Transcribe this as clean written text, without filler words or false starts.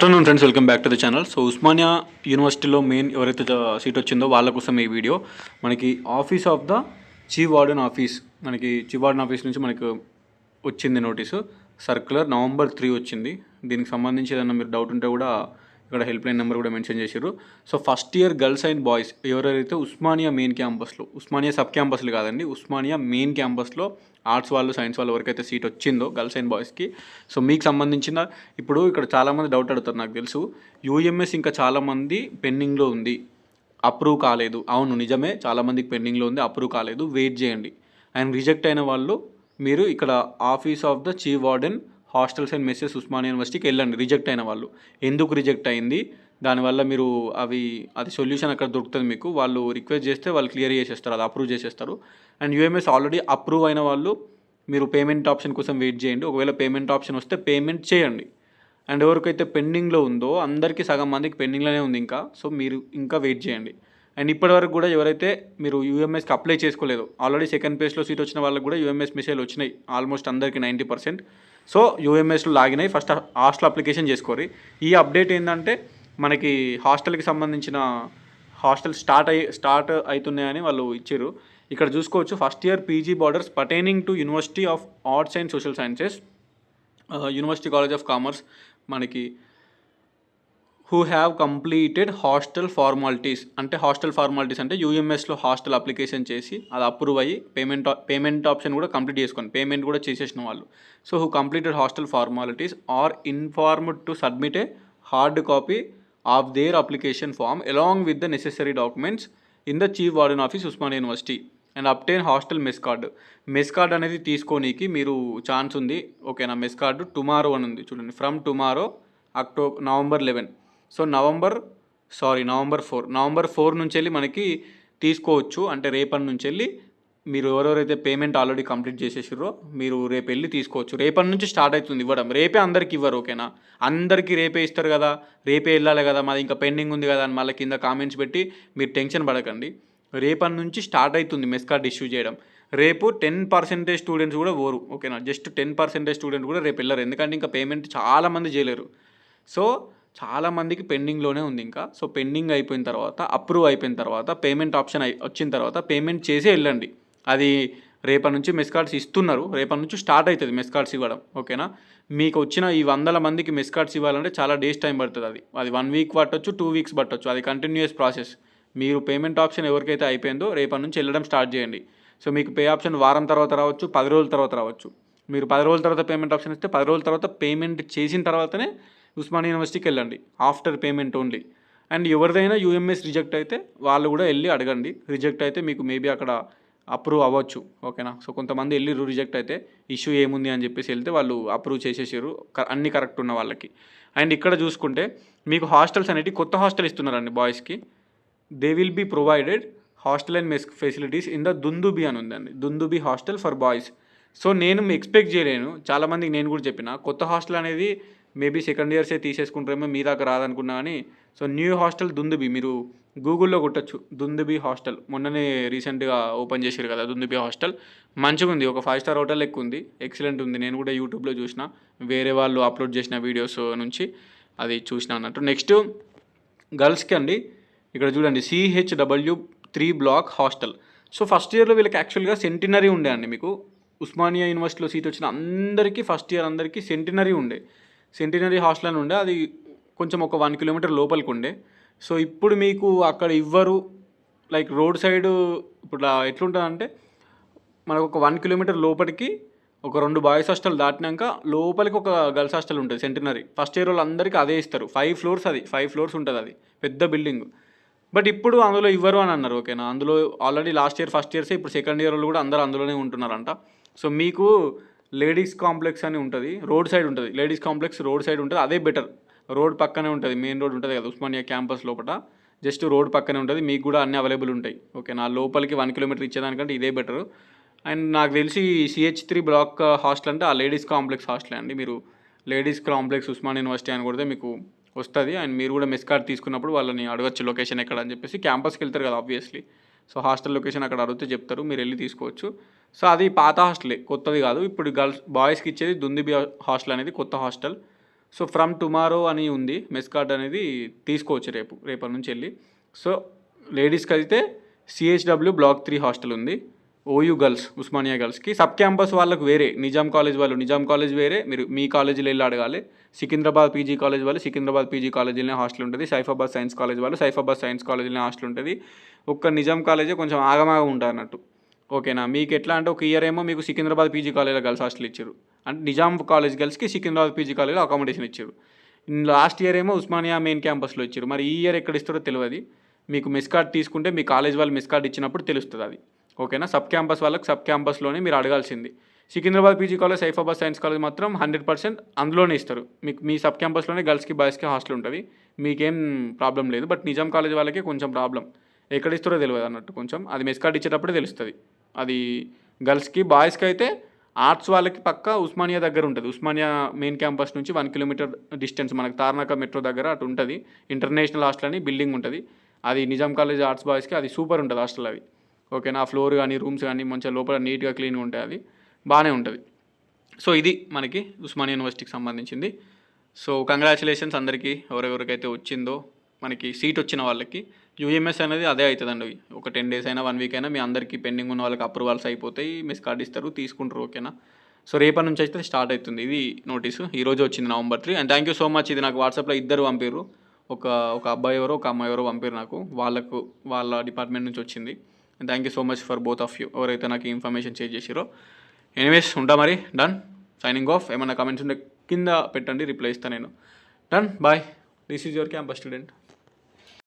Afternoon friends, welcome back to the channel. So Osmania యూనివర్సిటీలో main ఎవరైతే seat వచ్చిందో వాళ్ళ కోసం ఈ వీడియో. మనకి office of the chief warden office, మనకి చీఫ్ వార్డెన్ ఆఫీస్ నుంచి మనకు వచ్చింది నోటీసు. సర్క్యులర్ November 3 వచ్చింది. దీనికి సంబంధించి ఏదైనా మీరు డౌట్ ఉంటే కూడా ఇక్కడ హెల్ప్ లైన్ నెంబర్ కూడా మెన్షన్ చేశారు. So first year girls and boys ఎవరైతే ఉస్మానియా మెయిన్ క్యాంపస్లో, ఉస్మానియా సబ్ క్యాంపస్లు కాదండి, ఉస్మానియా మెయిన్ క్యాంపస్లో ఆర్ట్స్ వాళ్ళు సైన్స్ వాళ్ళు ఎవరికైతే సీట్ వచ్చిందో గర్ల్స్ అండ్ బాయ్స్కి, సో మీకు సంబంధించిన ఇప్పుడు ఇక్కడ చాలామంది డౌట్ అడుగుతారు. నాకు తెలుసు యూఎంఎస్ ఇంకా చాలామంది పెండింగ్లో ఉంది, అప్రూవ్ కాలేదు. అవును నిజమే, చాలామందికి పెండింగ్లో ఉంది, అప్రూవ్ కాలేదు, వెయిట్ చేయండి. అండ్ రిజెక్ట్ అయిన వాళ్ళు మీరు ఇక్కడ office of the chief warden hostels and messes Osmania యూనివర్సిటీకి వెళ్ళండి. రిజెక్ట్ అయిన వాళ్ళు ఎందుకు రిజెక్ట్ అయింది, దానివల్ల మీరు అది సొల్యూషన్ అక్కడ దొరుకుతుంది మీకు. వాళ్ళు రిక్వెస్ట్ చేస్తే వాళ్ళు క్లియర్ చేసేస్తారు, అది అప్రూవ్ చేసేస్తారు. అండ్ యూఎంఎస్ ఆల్రెడీ అప్రూవ్ అయిన వాళ్ళు మీరు పేమెంట్ ఆప్షన్ కోసం వెయిట్ చేయండి. ఒకవేళ పేమెంట్ ఆప్షన్ వస్తే పేమెంట్ చేయండి. అండ్ ఎవరికైతే పెండింగ్లో ఉందో అందరికీ సగం మందికి పెండింగ్లోనే ఉంది ఇంకా, సో మీరు ఇంకా వెయిట్ చేయండి. అండ్ ఇప్పటివరకు కూడా ఎవరైతే మీరు యూఎంఎస్కి అప్లై చేసుకోలేదు, ఆల్రెడీ సెకండ్ పేజ్లో సీట్ వచ్చిన వాళ్ళకి కూడా యూఎంఎస్ మెసేజ్ వచ్చినాయి ఆల్మోస్ట్ అందరికీ 90%. సో యూఎంఎస్లో లాగిన్ అయ్యి ఫస్ట్ హాస్టల్ అప్లికేషన్ చేసుకోరు. ఈ అప్డేట్ ఏంటంటే మనకి హాస్టల్కి సంబంధించిన హాస్టల్ స్టార్ట్ అవుతున్నాయని వాళ్ళు ఇచ్చారు. ఇక్కడ చూసుకోవచ్చు, first year PG boarders pertaining to University of Arts and Social Sciences, University College of Commerce, మనకి who have completed hostel formalities. అంటే హాస్టల్ ఫార్మాలిటీస్ అంటే యూఎంఎస్లో హాస్టల్ అప్లికేషన్ చేసి అది అప్రూవ్ అయ్యి పేమెంట్ ఆప్షన్ కూడా కంప్లీట్ చేసుకోండి, పేమెంట్ కూడా చేసేసిన వాళ్ళు. So who completed hostel formalities are informed to submit a hard copy of their application form along with the necessary documents in the chief warden office Osmania university and obtain hostel mess card. Mess card అనేది తీసుకోనీకి మీరు chance ఉంది, ఓకేనా. Mess card tomorrow అని ఉంది చూడండి, from tomorrow November 11. So November 4 నుంచి వెళ్ళి మనకి తీసుకోవచ్చు. అంటే రేపటి నుంచి వెళ్ళి మీరు ఎవరెవరైతే పేమెంట్ ఆల్రెడీ కంప్లీట్ చేసేసారో మీరు రేపు వెళ్ళి తీసుకోవచ్చు. రేపటి నుంచి స్టార్ట్ అవుతుంది ఇవ్వడం, రేపే అందరికి ఇవ్వరు, ఓకేనా. అందరికీ రేపే ఇస్తారు కదా, రేపే వెళ్ళాలి కదా, మాది ఇంకా పెండింగ్ ఉంది కదా అని మళ్ళీ కింద కామెంట్స్ పెట్టి మీరు టెన్షన్ పడకండి. రేపటి నుంచి స్టార్ట్ అవుతుంది మెస్ కార్డ్ ఇష్యూ చేయడం. రేపు 10% స్టూడెంట్స్ కూడా పోరు, ఓకేనా. జస్ట్ 10% స్టూడెంట్స్ కూడా రేపు వెళ్ళరు, ఎందుకంటే ఇంకా పేమెంట్ చాలామంది చేయలేరు. సో చాలామందికి పెండింగ్లోనే ఉంది ఇంకా. సో పెండింగ్ అయిపోయిన తర్వాత, అప్రూవ్ అయిపోయిన తర్వాత, పేమెంట్ ఆప్షన్ వచ్చిన తర్వాత పేమెంట్ చేసి వెళ్ళండి. అది రేపటి నుంచి మెస్ కార్డ్స్ ఇస్తున్నారు, రేపటి నుంచి స్టార్ట్ అవుతుంది మెస్ కార్డ్స్ ఇవ్వడం, ఓకేనా. మీకు వచ్చిన ఈ 100 మందికి మెస్ కార్డ్స్ ఇవ్వాలంటే చాలా డేస్ టైం పడుతుంది. అది 1 వీక్ పట్టొచ్చు, 2 వీక్స్ పట్టొచ్చు, అది కంటిన్యూస్ ప్రాసెస్. మీరు పేమెంట్ ఆప్షన్ ఎవరికైతే అయిపోయిందో రేపటి నుంచి వెళ్ళడం స్టార్ట్ చేయండి. సో మీకు పే ఆప్షన్ వారం తర్వాత రావచ్చు, 10 రోజుల తర్వాత రావచ్చు. మీరు 10 రోజుల తర్వాత పేమెంట్ ఆప్షన్ ఇస్తే 10 రోజుల తర్వాత పేమెంట్ చేసిన తర్వాతనే ఉస్మానియా యూనివర్సిటీకి వెళ్ళండి, ఆఫ్టర్ పేమెంట్ ఓన్లీ. అండ్ ఎవరిదైనా యూఎంఎస్ రిజెక్ట్ అయితే వాళ్ళు కూడా వెళ్ళి అడగండి. రిజెక్ట్ అయితే మీకు మేబీ అక్కడ అప్రూవ్ అవ్వచ్చు, ఓకేనా. సో కొంతమంది వెళ్ళి రిజెక్ట్ అయితే ఇష్యూ ఏముంది అని చెప్పేసి వెళ్తే వాళ్ళు అప్రూవ్ చేసేసారు అన్ని కరెక్ట్ ఉన్న వాళ్ళకి. అండ్ ఇక్కడ చూసుకుంటే మీకు హాస్టల్స్ అనేవి కొత్త హాస్టల్ ఇస్తున్నారండి బాయ్స్కి. They will be provided hostel and mess facilities in the Dundubhi అని ఉందండి, Dundubhi hostel for boys. So నేను ఎక్స్పెక్ట్ చేయలేను, చాలామందికి నేను కూడా చెప్పిన కొత్త హాస్టల్ అనేది మేబీ సెకండ్ ఇయర్సే తీసేసుకుంటారేమో, మీ దాకా రాదనుకున్నా కానీ. సో న్యూ హాస్టల్ దుందుబి, మీరు గూగుల్లో కొట్టచ్చు దుందుబి హాస్టల్. మొన్ననే రీసెంట్గా ఓపెన్ చేశారు కదా దుందుబి హాస్టల్, మంచిగా ఉంది, ఒక 5 స్టార్ హోటల్ ఎక్కువ ఉంది, ఎక్సలెంట్ ఉంది. నేను కూడా యూట్యూబ్లో చూసిన, వేరే వాళ్ళు అప్లోడ్ చేసిన వీడియోస్ నుంచి అది చూసిన అన్నట్టు. నెక్స్ట్ గర్ల్స్కి అండి, ఇక్కడ చూడండి CHW3 black hostel. So first ఇయర్లో వీళ్ళకి యాక్చువల్గా సెంటినరీ ఉండే అండి. మీకు ఉస్మానియా యూనివర్సిటీలో సీట్ వచ్చిన అందరికీ ఫస్ట్ ఇయర్ అందరికీ సెంటినరీ హాస్టల్ అని ఉండే. అది కొంచెం ఒక 1 కిలోమీటర్ లోపలికి ఉండే. సో ఇప్పుడు మీకు అక్కడ ఇవ్వరు, లైక్ రోడ్ సైడ్. ఇప్పుడు ఎట్లుంటుందంటే మనకు ఒక 1 కిలోమీటర్ లోపలికి ఒక 2 బాయ్స్ హాస్టల్ దాటినాక లోపలికి ఒక గర్ల్స్ హాస్టల్ ఉంటుంది సెంటినరీ. ఫస్ట్ ఇయర్ వాళ్ళు అందరికీ అదే ఇస్తారు, 5 ఫ్లోర్స్, అది 5 ఫ్లోర్స్ ఉంటుంది, అది పెద్ద బిల్డింగ్. బట్ ఇప్పుడు అందులో ఇవ్వరు అని అన్నారు, ఓకేనా. అందులో ఆల్రెడీ లాస్ట్ ఇయర్ ఫస్ట్ ఇయర్సే, ఇప్పుడు సెకండ్ ఇయర్ వాళ్ళు కూడా అందరూ అందులోనే ఉంటున్నారంట. సో మీకు లేడీస్ కాంప్లెక్స్ అని ఉంటుంది, రోడ్ సైడ్ ఉంటుంది, లేడీస్ కాంప్లెక్స్ రోడ్ సైడ్ ఉంటుంది, అదే బెటర్. రోడ్ పక్కనే ఉంటుంది, మెయిన్ రోడ్ ఉంటుంది కదా ఉస్మానియా క్యాంపస్ లోపల, జస్ట్ రోడ్ పక్కనే ఉంటుంది, మీకు కూడా అన్ని అవైలబుల్ ఉంటాయి, ఓకే. నా లోపలికి 1 కిలోమీటర్ ఇచ్చేదానికంటే ఇదే బెటర్. అండ్ నాకు తెలిసి CH3 బ్లాక్ హాస్టల్ అంటే ఆ లేడీస్ కాంప్లెక్స్ హాస్టల్ అండి. మీరు లేడీస్ కాంప్లెక్స్ ఉస్మానియా యూనివర్సిటీ అని కొడితే మీకు వస్తుంది. అండ్ మీరు కూడా మెస్ కార్డ్ తీసుకున్నప్పుడు వాళ్ళని అడగచ్చు లొకేషన్ ఎక్కడ అని చెప్పేసి. క్యాంపస్కి వెళ్తారు కదా ఆబ్వియస్లీ, సో హాస్టల్ లొకేషన్ అక్కడ అడిగితే చెప్తారు, మీరు వెళ్ళి తీసుకోవచ్చు. సో అది పాత హాస్టలే, కొత్తది కాదు. ఇప్పుడు బాయ్స్కి ఇచ్చేది దుందుబి హాస్టల్ అనేది కొత్త హాస్టల్. సో ఫ్రమ్ టుమారో అని ఉంది, మెస్ కార్డ్ అనేది తీసుకోవచ్చు రేపటి నుంచి వెళ్ళి. సో లేడీస్కి అయితే సిహెచ్డబ్ల్యూ బ్లాక్ 3 హాస్టల్ ఉంది, ఓయూ గర్ల్స్ ఉస్మానియా గర్ల్స్కి. సబ్ క్యాంపస్ వాళ్ళకు వేరే, నిజాం కాలేజ్ వాళ్ళు నిజాం కాలేజ్ వేరే, మీరు మీ కాలేజీలో వెళ్ళి అడగాలి. సికింద్రాబాద్ పీజీ కాలేజ్ వాళ్ళు సికింద్రాబాద్ పీజీ కాలేజీలోనే హాస్టల్ ఉంటుంది. సైఫాబాద్ సైన్స్ కాలేజ్ వాళ్ళు సైఫాబాద్ సైన్స్ కాలేజీలోనే హాస్టల్ ఉంటుంది. ఒక్క నిజాం కాలేజే కొంచెం ఆగమాగం ఉంటుంది అన్నట్టు, ఓకేనా. మీకు ఎట్లా అంటే ఒక ఇయర్ ఏమో మీకు సికింద్రాబాద్ పీజీ కాలేజ్లో గర్ల్స్ హాస్టల్ ఇచ్చారు, అంటే నిజాం కాలేజ్ గర్ల్స్కి సికింద్రాబాద్ పీజీ కాలేజ్లో అకామిడేషన్ ఇచ్చారు. లాస్ట్ ఇయర్ ఏమో ఉస్మానియా మెయిన్ క్యాంపస్లో ఇచ్చారు. మరి ఈ ఇయర్ ఎక్కడ ఇస్తారో తెలియదు. మీకు మెస్ కార్డ్ తీసుకుంటే మీ కాలేజ్ వాళ్ళు మెస్ కార్డ్ ఇచ్చినప్పుడు తెలుస్తుంది అది, ఓకేనా. సబ్ క్యాంపస్ వాళ్ళకి సబ్ క్యాంపస్లోనే మీరు అడగాల్సింది. Secunderabad PG college Saifabad science college మాత్రం 100% అందులోనే ఇస్తారు మీకు. మీ సబ్ క్యాంపస్లోనే గర్ల్స్కి బాయ్స్కి హాస్టల్ ఉంటుంది, మీకేం ప్రాబ్లం లేదు. బట్ నిజాం కాలేజ్ వాళ్ళకి కొంచెం ప్రాబ్లం, ఎక్కడ ఇస్తారో తెలియదు అన్నట్టు. కొంచెం అది మెస్ కార్డ్ ఇచ్చేటప్పుడే తెలుస్తుంది. అది గర్ల్స్కి. బాయ్స్కి అయితే ఆర్ట్స్ వాళ్ళకి పక్కా ఉస్మానియా దగ్గర ఉంటుంది. ఉస్మానియా మెయిన్ క్యాంపస్ నుంచి 1 కిలోమీటర్ డిస్టెన్స్ మనకు తార్నాక మెట్రో దగ్గర అటు ఉంటుంది. ఇంటర్నేషనల్ హాస్టల్ అని బిల్డింగ్ ఉంటుంది, అది నిజాం కాలేజ్ ఆర్ట్స్ బాయ్స్కి అది సూపర్ ఉంటుంది హాస్టల్ అది, ఓకేనా. ఫ్లోర్ కానీ రూమ్స్ కానీ మంచిగా లోపల నీట్గా క్లీన్గా ఉంటాయి, అది బాగానే ఉంటుంది. సో ఇది మనకి ఉస్మానియా యూనివర్సిటీకి సంబంధించింది. సో కంగ్రాచులేషన్స్ అందరికీ, ఎవరెవరికైతే వచ్చిందో మనకి సీట్ వచ్చిన వాళ్ళకి. యూఎంఎస్ అనేది అదే అవుతుందండి, ఒక 10 days అయినా 1 week అయినా మీ అందరికీ పెండింగ్ ఉన్న వాళ్ళకి అప్రూవల్స్ అయిపోతాయి, మిస్ కార్డ్ ఇస్తారు, తీసుకుంటారు, ఓకేనా. సో రేపటి నుంచి అయితే స్టార్ట్ అవుతుంది ఇది నోటీసు. ఈరోజు వచ్చింది November 3. And thank you so much. ఇది నాకు వాట్సాప్లో ఇద్దరు పంపారు, ఒక అబ్బాయి ఎవరో ఒక అమ్మాయి ఎవరో పంపారు నాకు, వాళ్ళ డిపార్ట్మెంట్ నుంచి వచ్చింది. And thank you so much for both of you, ఎవరైతే నాకు ఇన్ఫర్మేషన్ షేర్ చేసిరో. ఎనీవేస్ ఉంటా మరి, డన్, సైనింగ్ ఆఫ్. ఏమైనా కమెంట్స్ ఉంటే కింద పెట్టండి, రిప్లై ఇస్తాను నేను. Done, bye. This is your campus student.